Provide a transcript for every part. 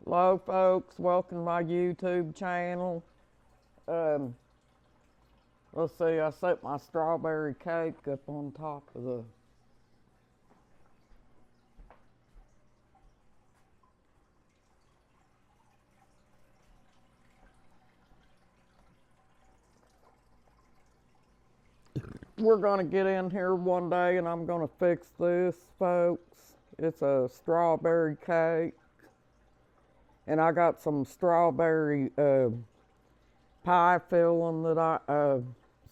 Hello, folks. Welcome to my YouTube channel. Um, let's see. I set my strawberry cake up on top of the. We're gonna get in here one day, and I'm gonna fix this, folks. It's a strawberry cake, and I got some strawberry pie filling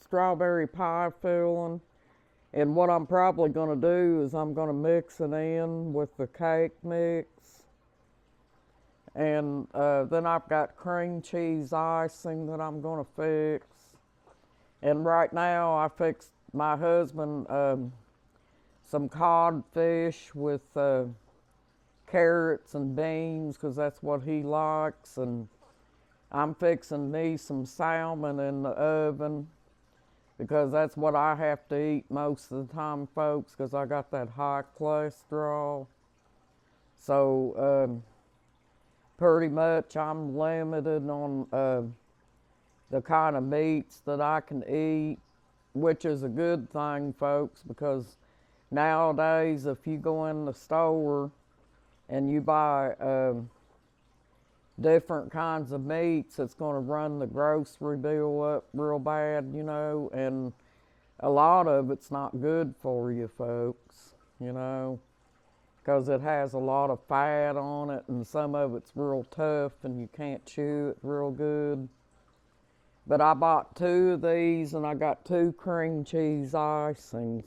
strawberry pie filling. And what I'm probably going to do is I'm going to mix it in with the cake mix. And then I've got cream cheese icing that I'm going to fix. And right now I fixed my husband some codfish with carrots and beans because that's what he likes. And I'm fixing me some salmon in the oven because that's what I have to eat most of the time, folks, because I got that high cholesterol. So pretty much I'm limited on the kind of meats that I can eat, which is a good thing, folks, because nowadays if you go in the store and you buy different kinds of meats, it's going to run the grocery bill up real bad, and a lot of it's not good for you, folks, because it has a lot of fat on it, and some of it's real tough and you can't chew it real good. But I bought two of these, and I got two cream cheese icings.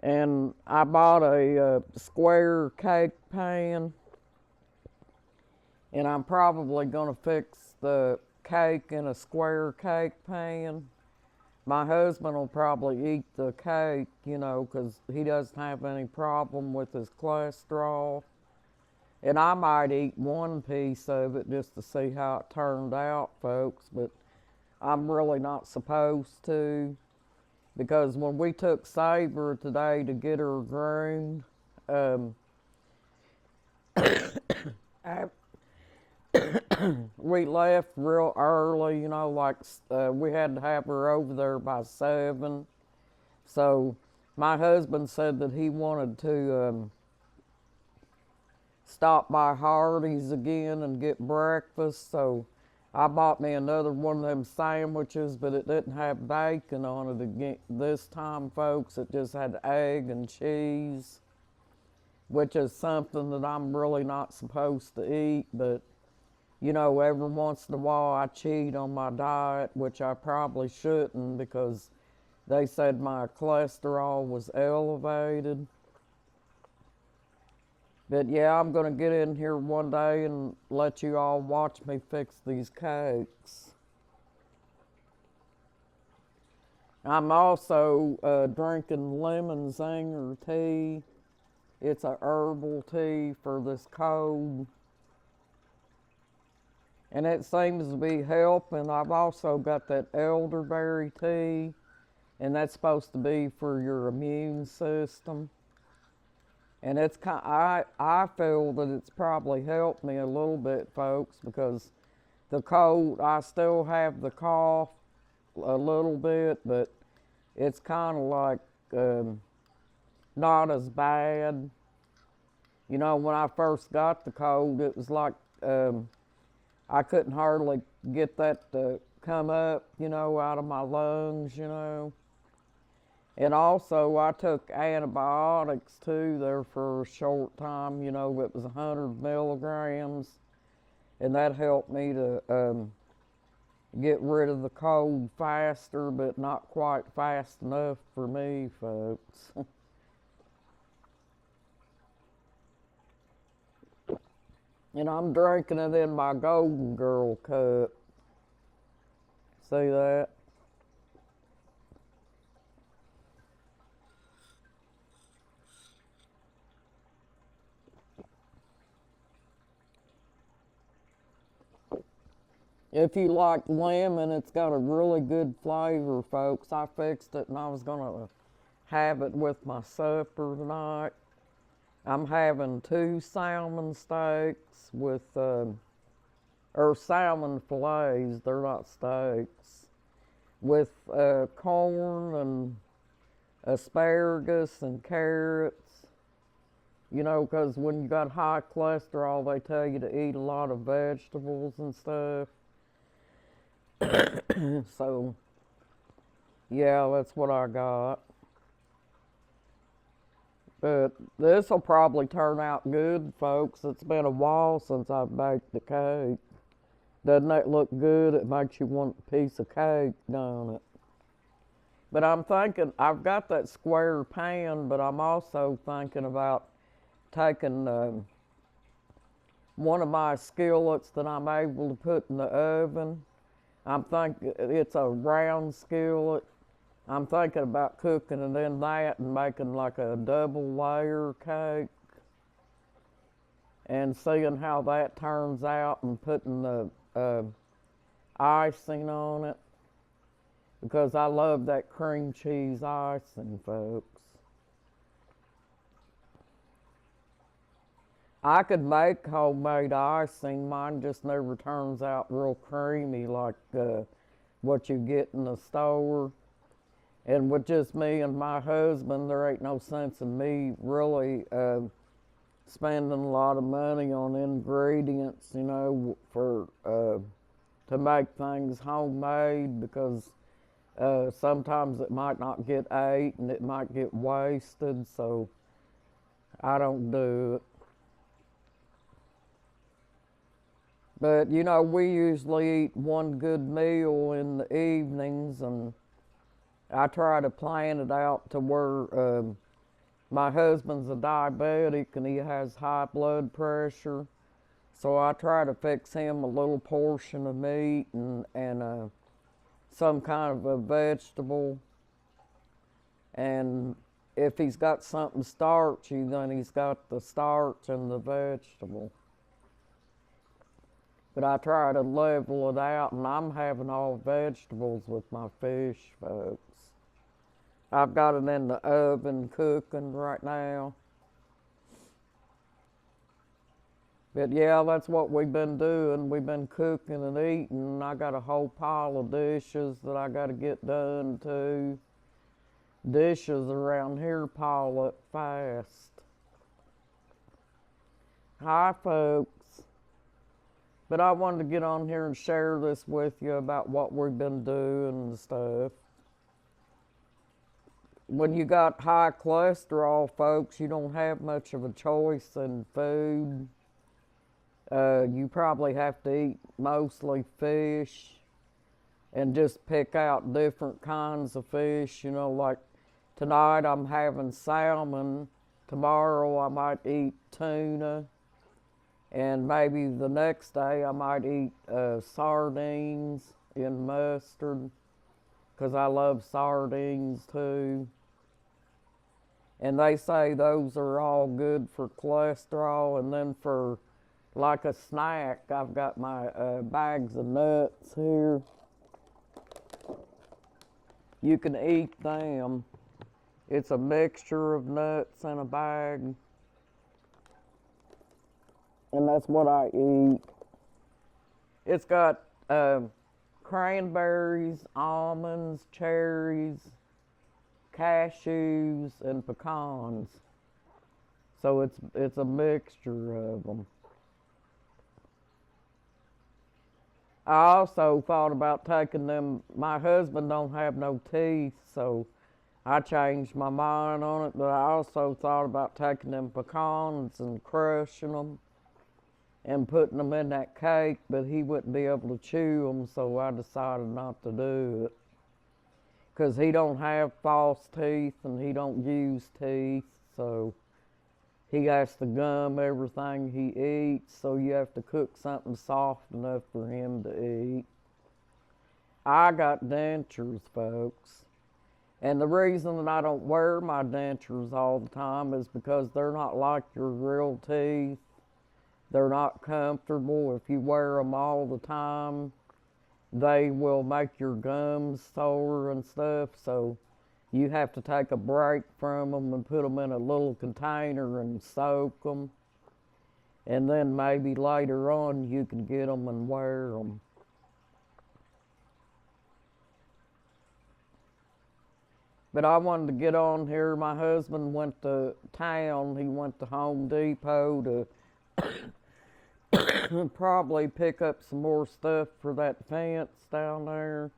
And I bought a square cake pan, and I'm probably going to fix the cake in a square cake pan. My husband will probably eat the cake, because he doesn't have any problem with his cholesterol. And I might eat one piece of it just to see how it turned out, folks, but I'm really not supposed to, because when we took Saber today to get her groomed, we left real early, we had to have her over there by 7. So my husband said that he wanted to stop by Hardee's again and get breakfast. So I bought me another one of them sandwiches, but it didn't have bacon on it again this time, folks. It just had egg and cheese, which is something that I'm really not supposed to eat, but every once in a while I cheat on my diet, which I probably shouldn't because they said my cholesterol was elevated. But yeah, I'm going to get in here one day and let you all watch me fix these cakes. I'm also drinking lemon zinger tea. It's a herbal tea for this cold. And it seems to be helping. I've also got that elderberry tea, and that's supposed to be for your immune system. And it's I feel that it's probably helped me a little bit, folks, because the cold, I still have the cough a little bit, but it's kind of like not as bad. When I first got the cold, it was like I couldn't hardly get that to come up, out of my lungs, And also, I took antibiotics too there for a short time, it was 100 milligrams, and that helped me to get rid of the cold faster, but not quite fast enough for me, folks. And I'm drinking it in my Golden Girl cup. See that? If you like lemon, it's got a really good flavor, folks. I fixed it and I was going to have it with my supper tonight. I'm having 2 salmon steaks with, or salmon fillets, they're not steaks, with corn and asparagus and carrots. You know, because when you got high cholesterol, they tell you to eat a lot of vegetables and stuff. So, yeah, that's what I got. But this will probably turn out good, folks. It's been a while since I've baked the cake. Doesn't that look good? It makes you want a piece of cake, don't it? But I'm thinking, I've got that square pan, but I'm also thinking about taking one of my skillets that I'm able to put in the oven. I'm thinking it's a round skillet. I'm thinking about cooking it in that and making like a double layer cake and seeing how that turns out and putting the icing on it, because I love that cream cheese icing, folks. I could make homemade icing. Mine just never turns out real creamy like what you get in the store. And with just me and my husband, there ain't no sense in me really spending a lot of money on ingredients, you know, for to make things homemade, because sometimes it might not get ate and it might get wasted, so I don't do it. But, you know, we usually eat one good meal in the evenings, and I try to plan it out to where my husband's a diabetic and he has high blood pressure. So I try to fix him a little portion of meat and some kind of a vegetable. And if he's got something starchy, then he's got the starch and the vegetable. But I try to level it out, and I'm having all vegetables with my fish, folks. I've got it in the oven cooking right now. But yeah, that's what we've been doing. We've been cooking and eating. I got a whole pile of dishes that I got to get done too. Dishes around here pile up fast. Hi, folks. But I wanted to get on here and share this with you about what we've been doing and stuff. When you got high cholesterol, folks, you don't have much of a choice in food. You probably have to eat mostly fish and just pick out different kinds of fish. You know, like tonight I'm having salmon. Tomorrow I might eat tuna. And maybe the next day I might eat sardines in mustard, because I love sardines too. And they say those are all good for cholesterol. And then for like a snack, I've got my bags of nuts here. You can eat them. It's a mixture of nuts in a bag. And that's what I eat. It's got cranberries, almonds, cherries, cashews, and pecans. So it's a mixture of them. I also thought about taking them. My husband don't have no teeth, so I changed my mind on it. But I also thought about taking them pecans and crushing them and putting them in that cake, but he wouldn't be able to chew them, so I decided not to do it. Because he don't have false teeth and he don't use teeth, so he has to gum everything he eats, so you have to cook something soft enough for him to eat. I got dentures, folks. And the reason that I don't wear my dentures all the time is because they're not like your real teeth. They're not comfortable. If you wear them all the time, they will make your gums sore and stuff. So You have to take a break from them and put them in a little container and soak them. And then maybe later on you can get them and wear them. But I wanted to get on here. My husband went to town. He went to Home Depot to probably pick up some more stuff for that fence down there.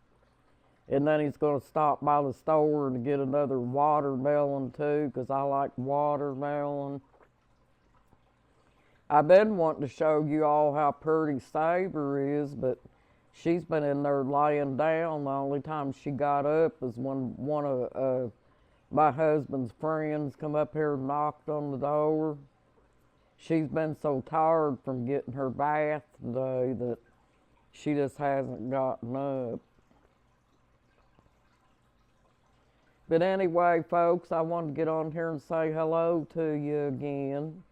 And then he's going to stop by the store to get another watermelon too, because I like watermelon. I've been wanting to show you all how pretty Saber is, but she's been in there laying down. The only time she got up is when one of my husband's friends come up here and knocked on the door. She's been so tired from getting her bath today that she just hasn't gotten up. But anyway, folks, I wanted to get on here and say hello to you again.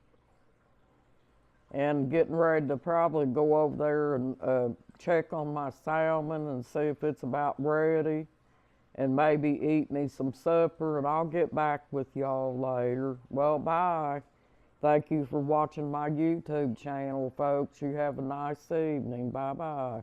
And getting ready to probably go over there and check on my salmon and see if it's about ready. And maybe eat me some supper, and I'll get back with y'all later. Well, bye. Thank you for watching my YouTube channel, folks. You have a nice evening. Bye-bye.